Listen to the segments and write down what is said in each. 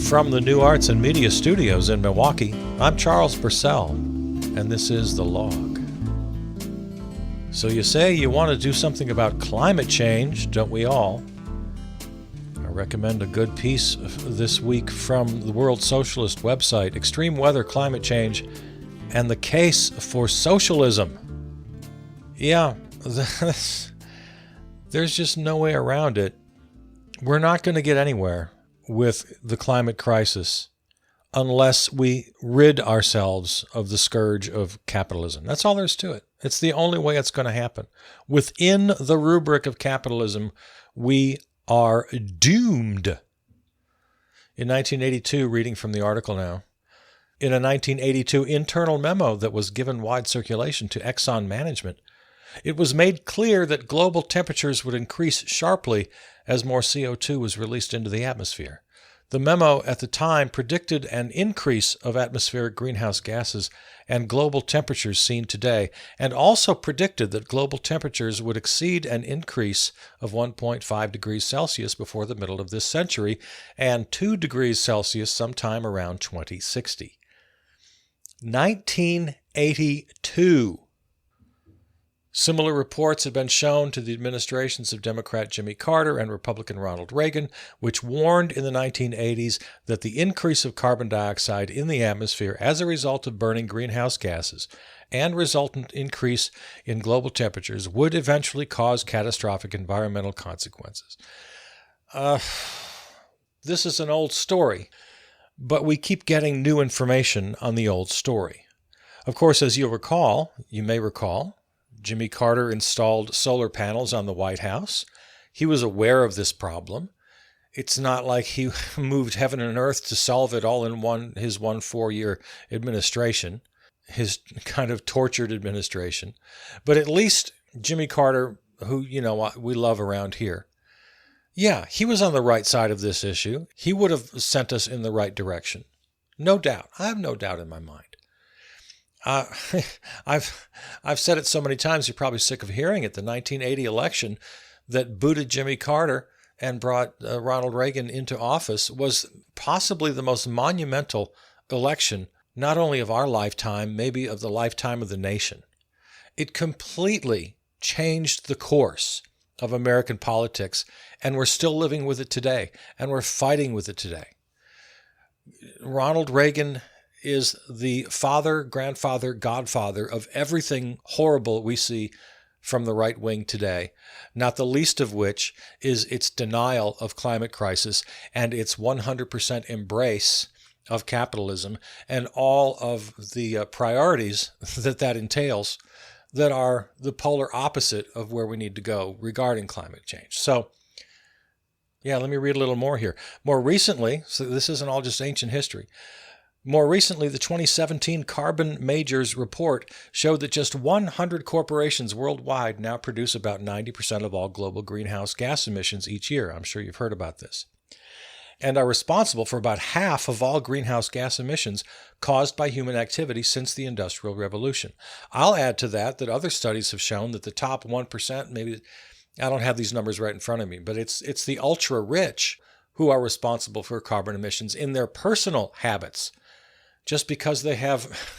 From the New Arts and Media Studios in Milwaukee, I'm Charles Purcell, and this is The Log. So you say you want to do something about climate change, don't we all? I recommend a good piece this week from the World Socialist website, Extreme Weather, Climate Change, and the Case for Socialism. Yeah, there's just no way around it. We're not going to get anywhere with the climate crisis unless we rid ourselves of the scourge of capitalism. That's all there is to it. It's the only way it's going to happen. Within the rubric of capitalism, we are doomed. In 1982, reading from the article now, in a 1982 internal memo that was given wide circulation to Exxon management, it was made clear that global temperatures would increase sharply as more CO2 was released into the atmosphere. The memo at the time predicted an increase of atmospheric greenhouse gases and global temperatures seen today, and also predicted that global temperatures would exceed an increase of 1.5 degrees Celsius before the middle of this century and 2 degrees Celsius sometime around 2060. 1982. Similar reports had been shown to the administrations of Democrat Jimmy Carter and Republican Ronald Reagan, which warned in the 1980s that the increase of carbon dioxide in the atmosphere as a result of burning greenhouse gases and resultant increase in global temperatures would eventually cause catastrophic environmental consequences. This is an old story, but we keep getting new information on the old story. Of course, as you may recall, Jimmy Carter installed solar panels on the White House. He was aware of this problem. It's not like he moved heaven and earth to solve it all in his 4-year administration, his kind of tortured administration. But at least Jimmy Carter, who, we love around here, yeah, he was on the right side of this issue. He would have sent us in the right direction. No doubt. I have no doubt in my mind. I've said it so many times, you're probably sick of hearing it. The 1980 election that booted Jimmy Carter and brought Ronald Reagan into office was possibly the most monumental election, not only of our lifetime, maybe of the lifetime of the nation. It completely changed the course of American politics, and we're still living with it today, and we're fighting with it today. Ronald Reagan is the father, grandfather, godfather of everything horrible we see from the right wing today, not the least of which is its denial of climate crisis and its 100% embrace of capitalism and all of the priorities that entails that are the polar opposite of where we need to go regarding climate change. So, yeah, let me read a little more here. More recently, so this isn't all just ancient history, more recently, the 2017 Carbon Majors report showed that just 100 corporations worldwide now produce about 90% of all global greenhouse gas emissions each year. I'm sure you've heard about this. And are responsible for about half of all greenhouse gas emissions caused by human activity since the Industrial Revolution. I'll add to that other studies have shown that the top 1%, maybe, I don't have these numbers right in front of me, but it's the ultra-rich who are responsible for carbon emissions in their personal habits. Just because they have,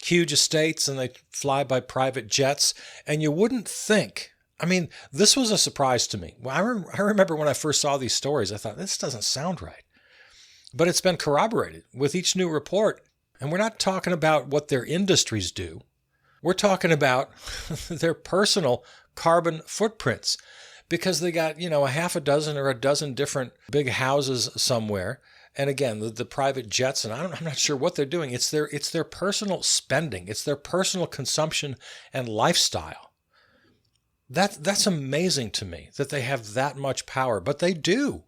huge estates and they fly by private jets. And you wouldn't think, this was a surprise to me. I remember when I first saw these stories, I thought, this doesn't sound right. But it's been corroborated with each new report. And we're not talking about what their industries do. We're talking about their personal carbon footprints. Because they got, a half a dozen or a dozen different big houses somewhere. And again, the private jets, and I'm not sure what they're doing. It's their personal spending. It's their personal consumption and lifestyle. That's amazing to me that they have that much power, but they do.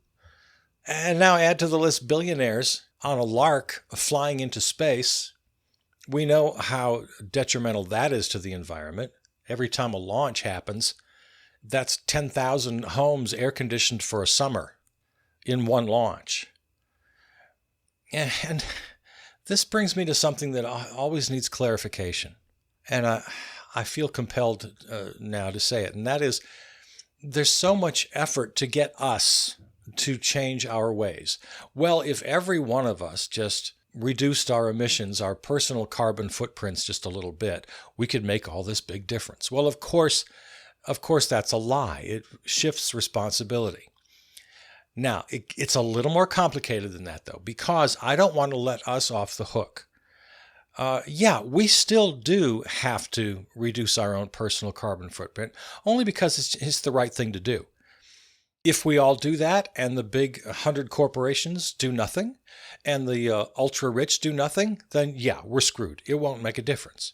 And now add to the list billionaires on a lark flying into space. We know how detrimental that is to the environment. Every time a launch happens, that's 10,000 homes air-conditioned for a summer in one launch. And this brings me to something that always needs clarification. And I feel compelled now to say it, and that is, there's so much effort to get us to change our ways. Well, if every one of us just reduced our emissions, our personal carbon footprints just a little bit, we could make all this big difference. Well, of course, that's a lie. It shifts responsibility. Now, it's a little more complicated than that, though, because I don't want to let us off the hook. Yeah, we still do have to reduce our own personal carbon footprint, only because it's the right thing to do. If we all do that and the big 100 corporations do nothing and the ultra rich do nothing, then yeah, we're screwed. It won't make a difference.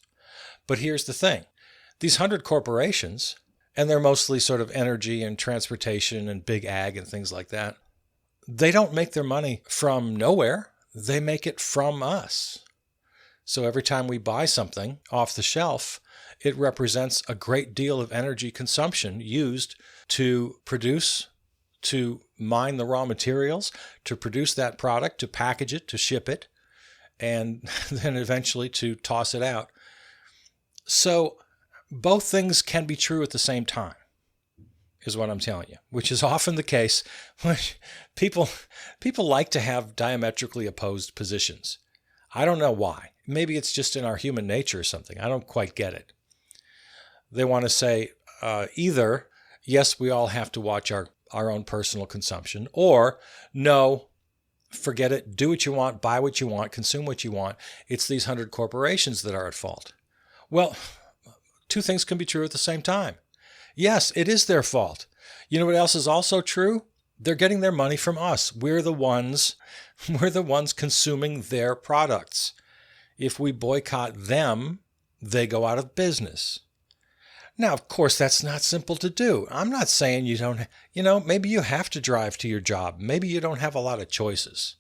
But here's the thing. These 100 corporations, and they're mostly sort of energy and transportation and big ag and things like that, they don't make their money from nowhere. They make it from us. So every time we buy something off the shelf, it represents a great deal of energy consumption used to produce, to mine the raw materials, to produce that product, to package it, to ship it, and then eventually to toss it out. So both things can be true at the same time, is what I'm telling you, which is often the case when people like to have diametrically opposed positions. I don't know why. Maybe it's just in our human nature or something. I don't quite get it. They want to say either, yes, we all have to watch our own personal consumption, or no, forget it, do what you want, buy what you want, consume what you want. It's these 100 corporations that are at fault. Well, two things can be true at the same time. Yes, it is their fault. You know what else is also true? They're getting their money from us. We're the ones consuming their products. If we boycott them, they go out of business. Now, of course, that's not simple to do. I'm not saying you don't, maybe you have to drive to your job. Maybe you don't have a lot of choices.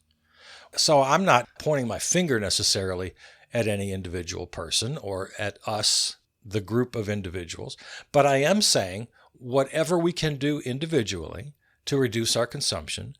So I'm not pointing my finger necessarily at any individual person or at us, the group of individuals, but I am saying whatever we can do individually to reduce our consumption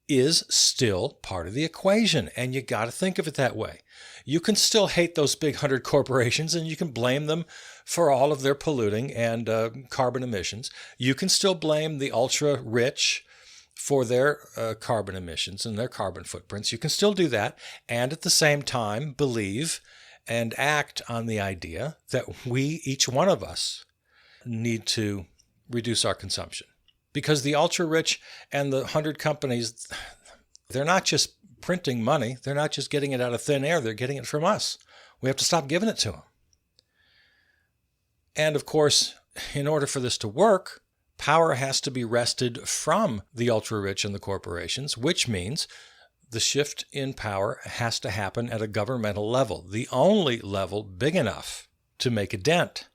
is still part of the equation, and you got to think of it that way. You can still hate those big 100 corporations, and you can blame them for all of their polluting and carbon emissions. You can still blame the ultra rich for their carbon emissions and their carbon footprints. You can still do that, and at the same time believe and act on the idea that we, each one of us, need to reduce our consumption. Because the ultra-rich and the 100 companies, they're not just printing money. They're not just getting it out of thin air. They're getting it from us. We have to stop giving it to them. And of course, in order for this to work, power has to be wrested from the ultra-rich and the corporations, which means the shift in power has to happen at a governmental level, the only level big enough to make a dent.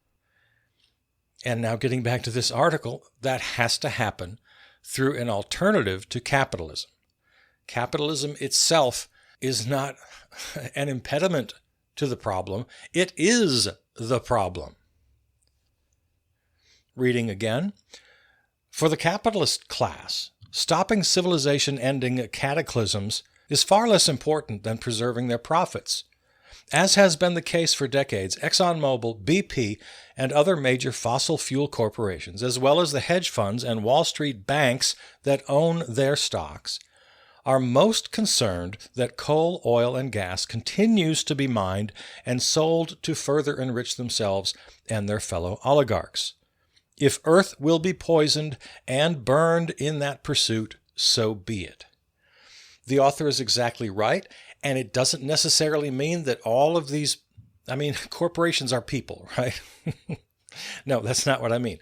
And now getting back to this article, that has to happen through an alternative to capitalism. Capitalism itself is not an impediment to the problem. It is the problem. Reading again. For the capitalist class, stopping civilization-ending cataclysms is far less important than preserving their profits. As has been the case for decades, ExxonMobil, BP, and other major fossil fuel corporations, as well as the hedge funds and Wall Street banks that own their stocks, are most concerned that coal, oil, and gas continues to be mined and sold to further enrich themselves and their fellow oligarchs. If Earth will be poisoned and burned in that pursuit, so be it. The author is exactly right. And it doesn't necessarily mean that all of these, corporations are people, right? No, that's not what I mean.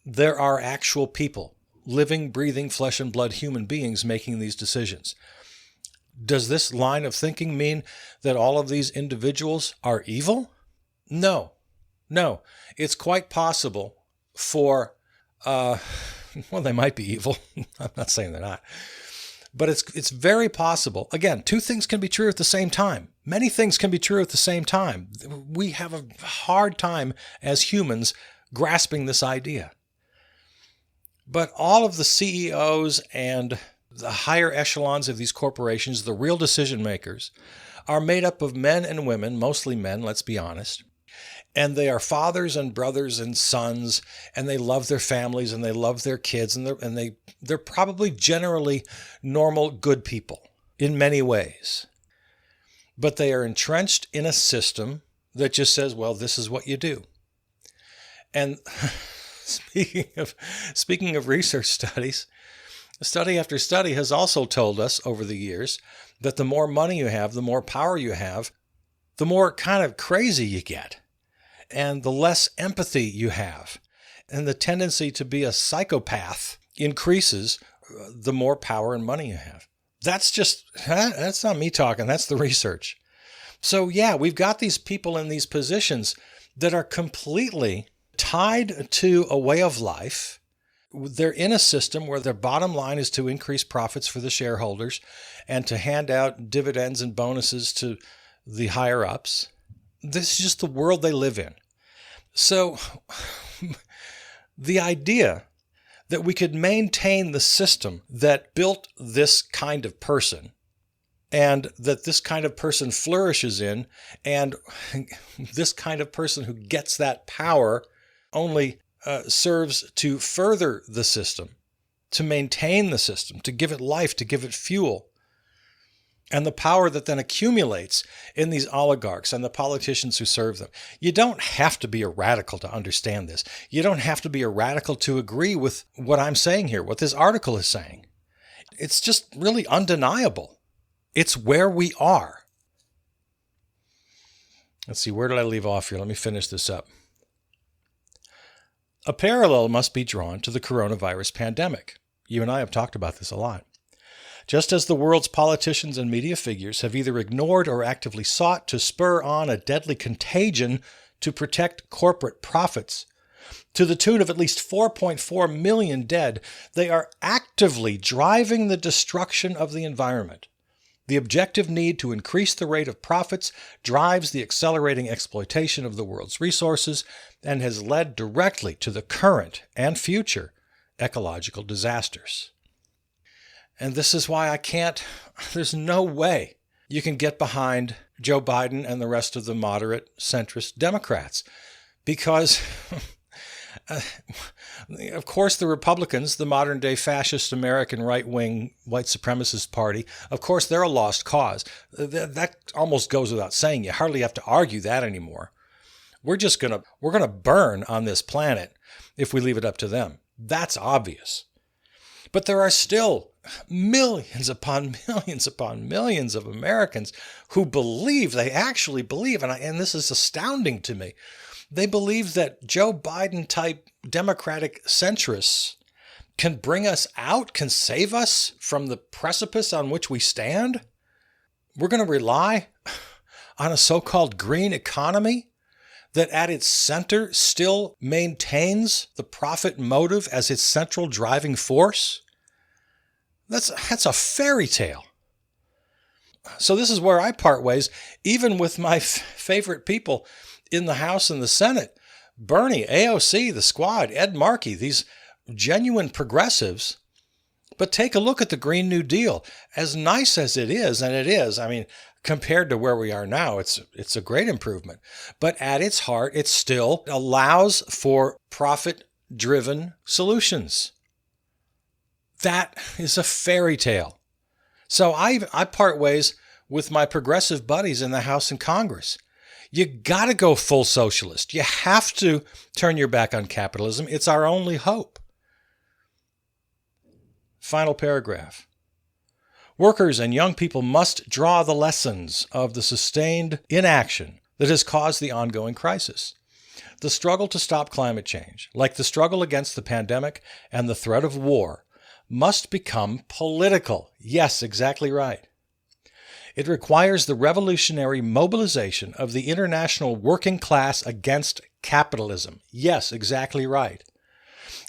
There are actual people, living, breathing, flesh and blood human beings making these decisions. Does this line of thinking mean that all of these individuals are evil? No. It's quite possible for, they might be evil. I'm not saying they're not. But it's very possible. Again, two things can be true at the same time. Many things can be true at the same time. We have a hard time as humans grasping this idea. But all of the CEOs and the higher echelons of these corporations, the real decision makers, are made up of men and women, mostly men, let's be honest. And they are fathers and brothers and sons, and they love their families and they love their kids, and they're probably generally normal, good people in many ways. But they are entrenched in a system that just says, well, this is what you do. And speaking of research studies, study after study has also told us over the years that the more money you have, the more power you have, the more kind of crazy you get, and the less empathy you have. And the tendency to be a psychopath increases the more power and money you have. That's not me talking, that's the research. So yeah, we've got these people in these positions that are completely tied to a way of life. They're in a system where their bottom line is to increase profits for the shareholders and to hand out dividends and bonuses to the higher ups. This is just the world they live in. So the idea that we could maintain the system that built this kind of person and that this kind of person flourishes in, and this kind of person who gets that power only serves to further the system, to maintain the system, to give it life, to give it fuel. And the power that then accumulates in these oligarchs and the politicians who serve them. You don't have to be a radical to understand this. You don't have to be a radical to agree with what I'm saying here, what this article is saying. It's just really undeniable. It's where we are. Let's see, where did I leave off here? Let me finish this up. A parallel must be drawn to the coronavirus pandemic. You and I have talked about this a lot. Just as the world's politicians and media figures have either ignored or actively sought to spur on a deadly contagion to protect corporate profits, to the tune of at least 4.4 million dead, they are actively driving the destruction of the environment. The objective need to increase the rate of profits drives the accelerating exploitation of the world's resources and has led directly to the current and future ecological disasters. And this is why there's no way you can get behind Joe Biden and the rest of the moderate centrist Democrats. Because, of course, the Republicans, the modern day fascist American right-wing white supremacist party, of course, they're a lost cause. That almost goes without saying. You hardly have to argue that anymore. We're going to burn on this planet if we leave it up to them. That's obvious. But there are still millions upon millions of Americans who believe, they actually believe, and this is astounding to me, they believe that Joe Biden-type Democratic centrists can bring us out, can save us from the precipice on which we stand. We're going to rely on a so-called green economy that at its center still maintains the profit motive as its central driving force. That's a fairy tale. So this is where I part ways, even with my favorite people in the House and the Senate. Bernie, AOC, the Squad, Ed Markey, these genuine progressives. But take a look at the Green New Deal. As nice as it is, and it is, I mean, compared to where we are now, it's a great improvement. But at its heart, it still allows for profit-driven solutions. That is a fairy tale. So I part ways with my progressive buddies in the House and Congress. You got to go full socialist. You have to turn your back on capitalism. It's our only hope. Final paragraph. Workers and young people must draw the lessons of the sustained inaction that has caused the ongoing crisis. The struggle to stop climate change, like the struggle against the pandemic and the threat of war, must become political. Yes, exactly right. It requires the revolutionary mobilization of the international working class against capitalism. Yes, exactly right.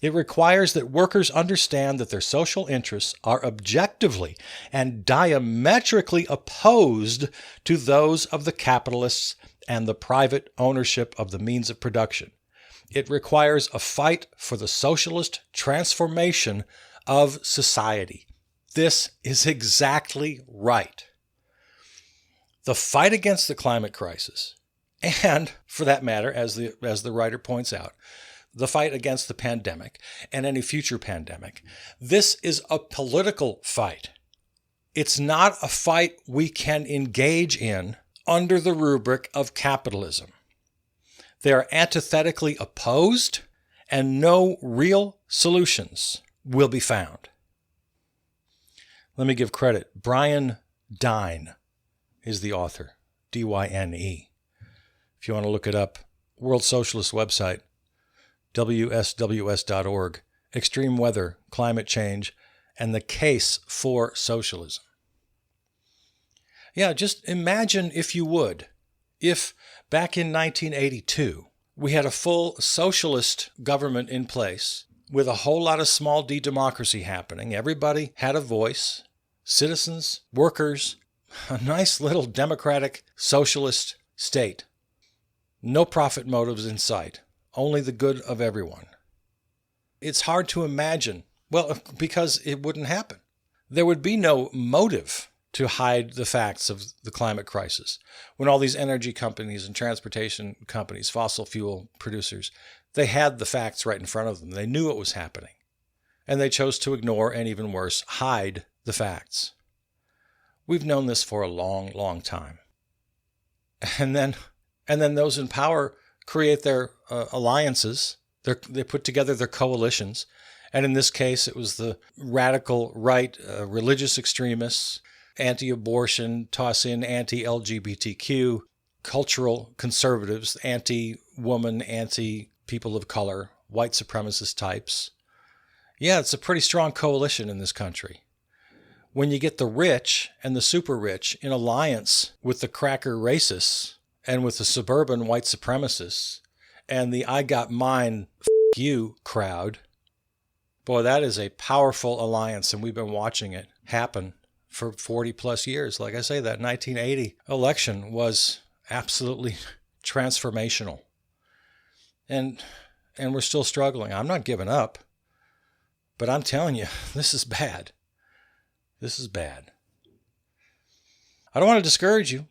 It requires that workers understand that their social interests are objectively and diametrically opposed to those of the capitalists and the private ownership of the means of production. It requires a fight for the socialist transformation of society. This is exactly right. The fight against the climate crisis And for that matter, as the writer points out, the fight against the pandemic and any future pandemic. This is a political fight. It's not a fight we can engage in under the rubric of capitalism. They are antithetically opposed, and no real solutions will be found. Let me give credit. Brian Dyne is the author, D-Y-N-E. If you want to look it up, World Socialist website, wsws.org, extreme weather, climate change, and the case for socialism. Yeah, just imagine, if you would, if back in 1982, we had a full socialist government in place with a whole lot of small d democracy happening. Everybody had a voice, citizens, workers, a nice little democratic socialist state. No profit motives in sight, only the good of everyone. It's hard to imagine, well, because it wouldn't happen. There would be no motive to hide the facts of the climate crisis. When all these energy companies and transportation companies, fossil fuel producers, they had the facts right in front of them. They knew it was happening. And they chose to ignore, and even worse, hide the facts. We've known this for a long, long time. And then those in power create their alliances. They put together their coalitions. And in this case, it was the radical right, religious extremists, anti-abortion, toss in anti-LGBTQ, cultural conservatives, anti-woman, anti-people of color, white supremacist types. Yeah, it's a pretty strong coalition in this country. When you get the rich and the super rich in alliance with the cracker racists and with the suburban white supremacists and the I got mine, f*** you crowd, boy, that is a powerful alliance, and we've been watching it happen for 40 plus years. Like I say, that 1980 election was absolutely transformational. And we're still struggling. I'm not giving up, but I'm telling you, this is bad. This is bad. I don't want to discourage you.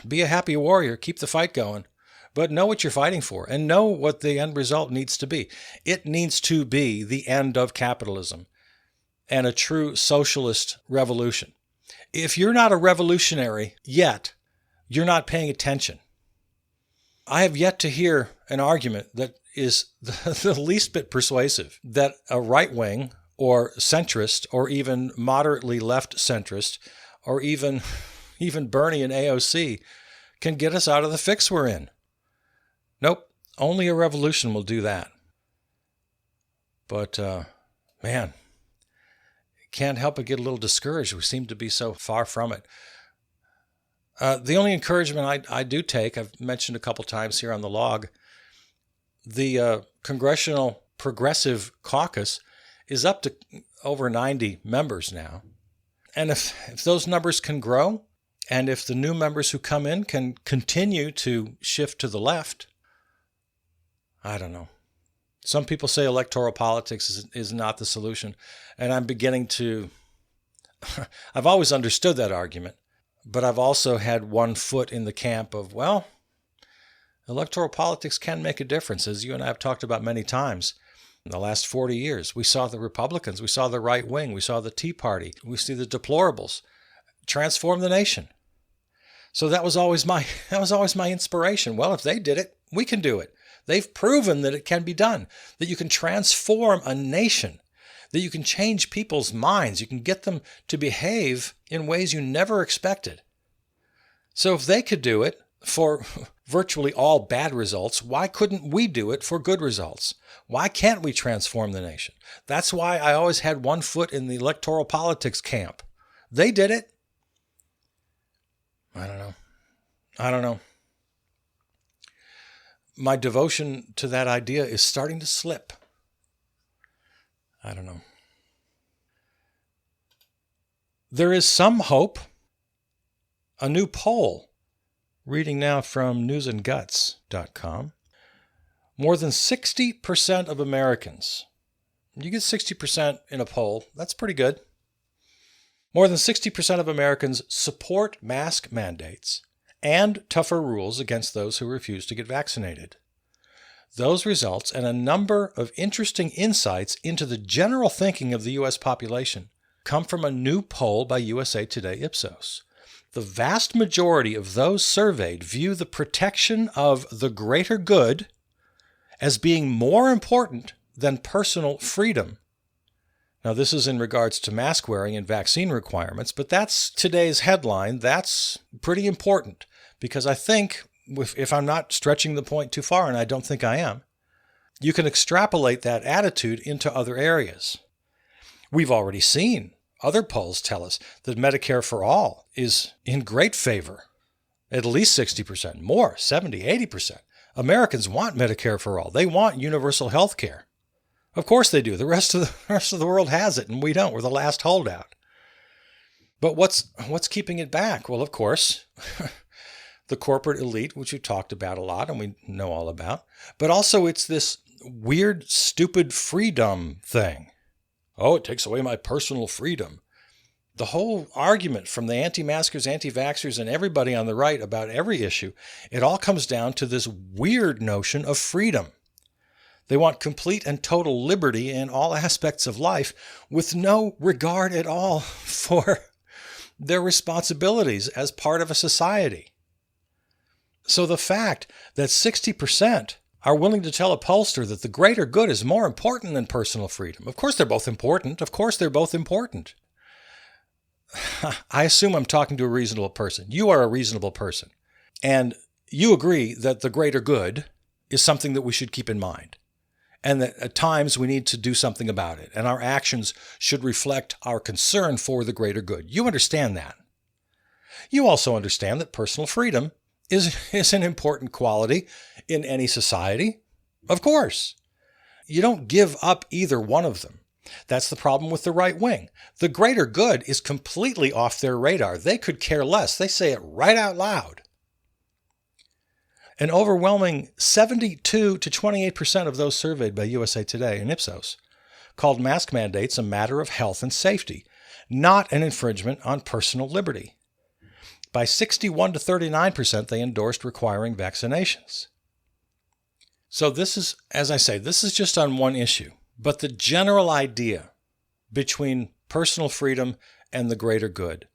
Be a happy warrior. Keep the fight going. But know what you're fighting for, and know what the end result needs to be. It needs to be the end of capitalism and a true socialist revolution. If you're not a revolutionary yet, you're not paying attention. I have yet to hear an argument that is the least bit persuasive that a right-wing or centrist or even moderately left-centrist or even Bernie and AOC can get us out of the fix we're in. Nope, only a revolution will do that. But, man, can't help but get a little discouraged. We seem to be so far from it. The only encouragement I do take, I've mentioned a couple times here on the log, the Congressional Progressive Caucus is up to over 90 members now. And if those numbers can grow, and if the new members who come in can continue to shift to the left, I don't know. Some people say electoral politics is not the solution. And I'm beginning to... I've always understood that argument. But I've also had one foot in the camp of, well, electoral politics can make a difference, as you and I have talked about many times. In the last 40 years, we saw the Republicans, we saw the right wing, we saw the Tea Party, we see the deplorables transform the nation. So that was always my inspiration. Well, if they did it, we can do it. They've proven that it can be done, that you can transform a nation, that you can change people's minds, you can get them to behave in ways you never expected. So if they could do it for virtually all bad results, why couldn't we do it for good results? Why can't we transform the nation? That's why I always had one foot in the electoral politics camp. They did it. I don't know. My devotion to that idea is starting to slip. I don't know. There is some hope. A new poll, reading now from newsandguts.com. More than 60% of Americans, you get 60% in a poll, that's pretty good. More than 60% of Americans support mask mandates and tougher rules against those who refuse to get vaccinated. Those results and a number of interesting insights into the general thinking of the U.S. population come from a new poll by USA Today Ipsos. The vast majority of those surveyed view the protection of the greater good as being more important than personal freedom. Now, this is in regards to mask wearing and vaccine requirements, but that's today's headline. That's pretty important because I think, if I'm not stretching the point too far, and I don't think I am, you can extrapolate that attitude into other areas. We've already seen other polls tell us that Medicare for all is in great favor, at least 60%, more, 70, 80%. Americans want Medicare for all. They want universal health care. Of course they do. The rest of the world has it, and we don't. We're the last holdout. But what's keeping it back? Well, of course, the corporate elite, which we've talked about a lot and we know all about. But also it's this weird, stupid freedom thing. Oh, it takes away my personal freedom. The whole argument from the anti-maskers, anti-vaxxers, and everybody on the right about every issue, it all comes down to this weird notion of freedom. They want complete and total liberty in all aspects of life with no regard at all for their responsibilities as part of a society. So the fact that 60% are willing to tell a pollster that the greater good is more important than personal freedom. Of course they're both important. Of course they're both important. I assume I'm talking to a reasonable person. You are a reasonable person. And you agree that the greater good is something that we should keep in mind. And that at times we need to do something about it. And our actions should reflect our concern for the greater good. You understand that. You also understand that personal freedom is an important quality in any society. Of course. You don't give up either one of them. That's the problem with the right wing. The greater good is completely off their radar. They could care less. They say it right out loud. An overwhelming 72 to 28% of those surveyed by USA Today and Ipsos called mask mandates a matter of health and safety, not an infringement on personal liberty. By 61 to 39%, they endorsed requiring vaccinations. So this is, as I say, this is just on one issue. But the general idea between personal freedom and the greater good,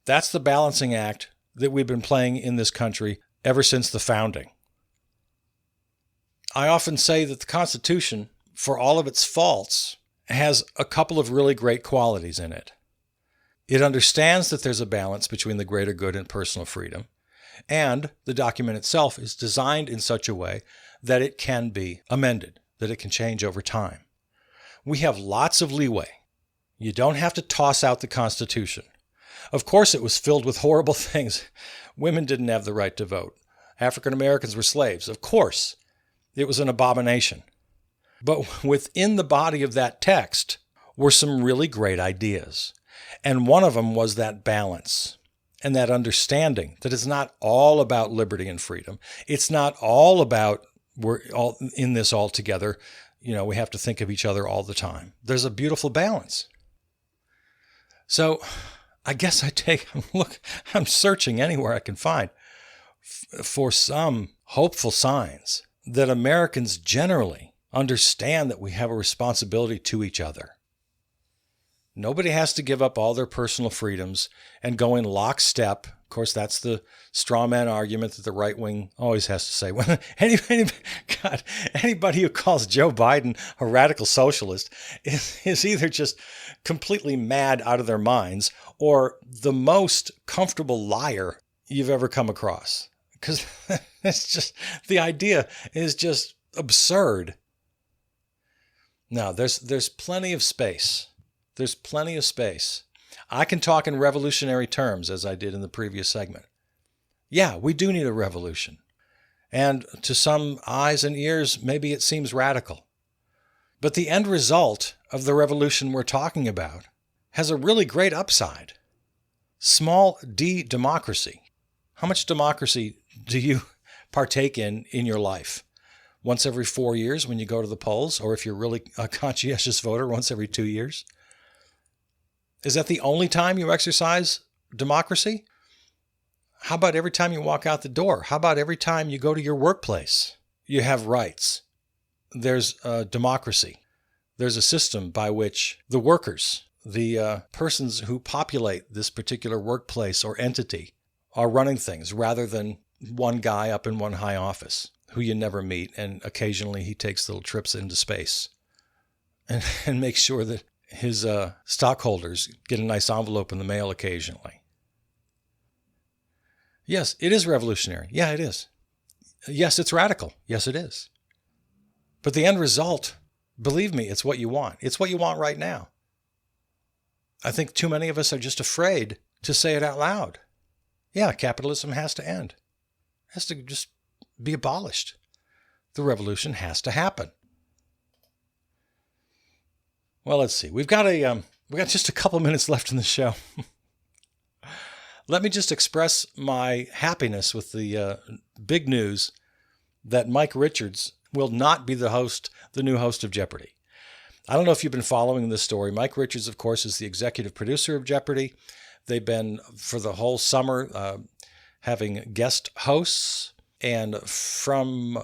that's the balancing act that we've been playing in this country ever since the founding. I often say that the Constitution, for all of its faults, has a couple of really great qualities in it. It understands that there's a balance between the greater good and personal freedom, and the document itself is designed in such a way that it can be amended, that it can change over time. We have lots of leeway. You don't have to toss out the Constitution. Of course, it was filled with horrible things. Women didn't have the right to vote. African Americans were slaves. Of course, it was an abomination. But within the body of that text were some really great ideas. And one of them was that balance and that understanding that it's not all about liberty and freedom. It's not all about we're all in this all together. We have to think of each other all the time. There's a beautiful balance. So I guess I'm searching anywhere I can find for some hopeful signs that Americans generally understand that we have a responsibility to each other. Nobody has to give up all their personal freedoms and go in lockstep. Of course, that's the straw man argument that the right wing always has to say. Anybody who calls Joe Biden a radical socialist is either just completely mad out of their minds or the most comfortable liar you've ever come across. Because it's just, the idea is just absurd. Now, there's plenty of space. There's plenty of space. I can talk in revolutionary terms, as I did in the previous segment. Yeah, we do need a revolution. And to some eyes and ears, maybe it seems radical. But the end result of the revolution we're talking about has a really great upside. Small d democracy. How much democracy do you partake in your life? Once every 4 years when you go to the polls? Or if you're really a conscientious voter, once every 2 years? Is that the only time you exercise democracy? How about every time you walk out the door? How about every time you go to your workplace? You have rights. There's a democracy. There's a system by which the workers, the persons who populate this particular workplace or entity, are running things rather than one guy up in one high office who you never meet, and occasionally he takes little trips into space and makes sure that his stockholders get a nice envelope in the mail occasionally. Yes, it is revolutionary. Yeah, it is. Yes, it's radical. Yes, it is. But the end result, believe me, it's what you want. It's what you want right now. I think too many of us are just afraid to say it out loud. Yeah, capitalism has to end. It has to just be abolished. The revolution has to happen. Well, let's see. We've got just a couple minutes left in the show. Let me just express my happiness with the big news that Mike Richards will not be the new host of Jeopardy. I don't know if you've been following this story. Mike Richards, of course, is the executive producer of Jeopardy. They've been, for the whole summer, having guest hosts. And from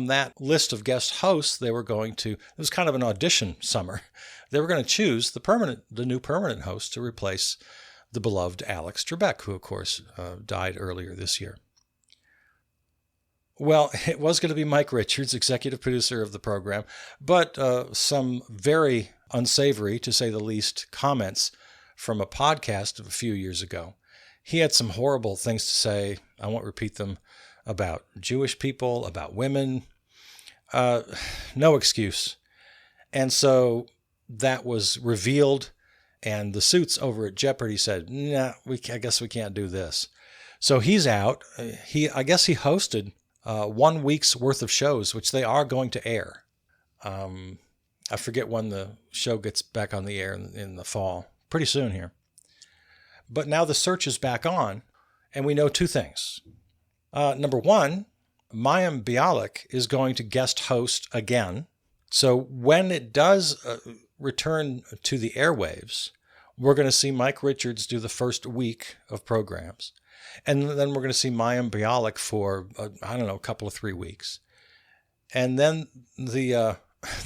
that list of guest hosts, they were going to, it was kind of an audition summer. They were going to choose the new permanent host to replace the beloved Alex Trebek, who, of course, died earlier this year. Well, it was going to be Mike Richards, executive producer of the program, but some very unsavory, to say the least, comments from a podcast of a few years ago. He had some horrible things to say. I won't repeat them. About Jewish people, about women. No excuse. And so that was revealed, and the suits over at Jeopardy said, nah, I guess we can't do this. So he's out. I guess he hosted 1 week's worth of shows, which they are going to air. I forget when the show gets back on the air in the fall. Pretty soon here. But now the search is back on, and we know two things. Number one, Mayim Bialik is going to guest host again. So when it does return to the airwaves, we're going to see Mike Richards do the first week of programs. And then we're going to see Mayim Bialik for, a couple of 3 weeks. And then they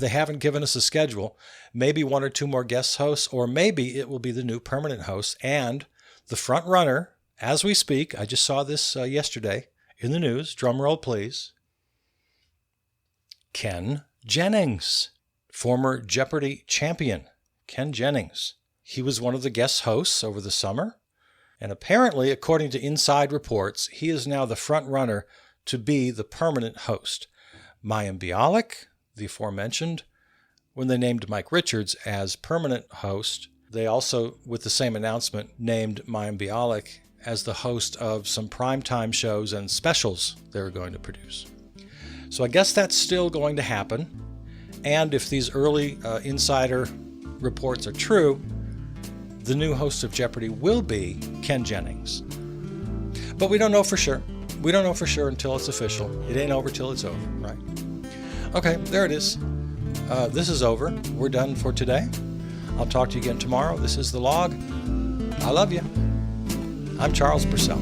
haven't given us a schedule. Maybe 1 or 2 more guest hosts, or maybe it will be the new permanent host. And the front runner, as we speak, I just saw this yesterday, in the news, drum roll please, Ken Jennings, former Jeopardy champion, Ken Jennings. He was one of the guest hosts over the summer, and apparently, according to inside reports, he is now the front runner to be the permanent host. Mayim Bialik, the aforementioned, when they named Mike Richards as permanent host, they also, with the same announcement, named Mayim Bialik as the host of some primetime shows and specials they're going to produce. So I guess that's still going to happen. And if these early insider reports are true, the new host of Jeopardy will be Ken Jennings. But we don't know for sure. We don't know for sure until it's official. It ain't over till it's over, right? Okay, there it is. This is over. We're done for today. I'll talk to you again tomorrow. This is The Log. I love you. I'm Charles Purcell.